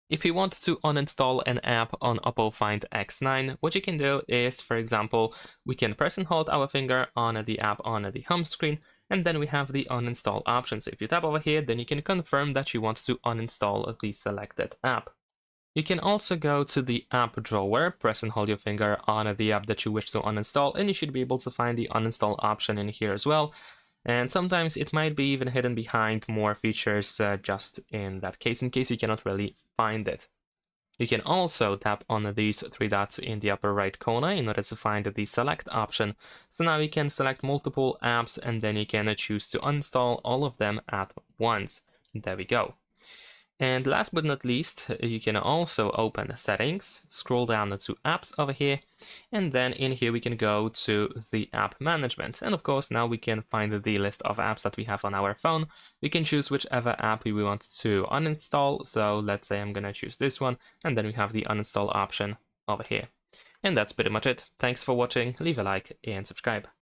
If you want to uninstall an app on OPPO Find X9, what you can do is, for example, we can press and hold our finger on the app on the home screen, and then we have the uninstall option. So if you tap over here, then you can confirm that you want to uninstall the selected app. You can also go to the app drawer, press and hold your finger on the app that you wish to uninstall, and you should be able to find the uninstall option in here as well. And sometimes it might be even hidden behind more features just in that case, in case you cannot really find it. You can also tap on these three dots in the upper right corner in order to find the select option. So now you can select multiple apps and then you can choose to uninstall all of them at once. There we go. And last but not least, you can also open settings, scroll down to apps over here, and then in here we can go to the app management. And of course, now we can find the list of apps that we have on our phone. We can choose whichever app we want to uninstall. So let's say I'm gonna choose this one, and then we have the uninstall option over here. And that's pretty much it. Thanks for watching, leave a like and subscribe.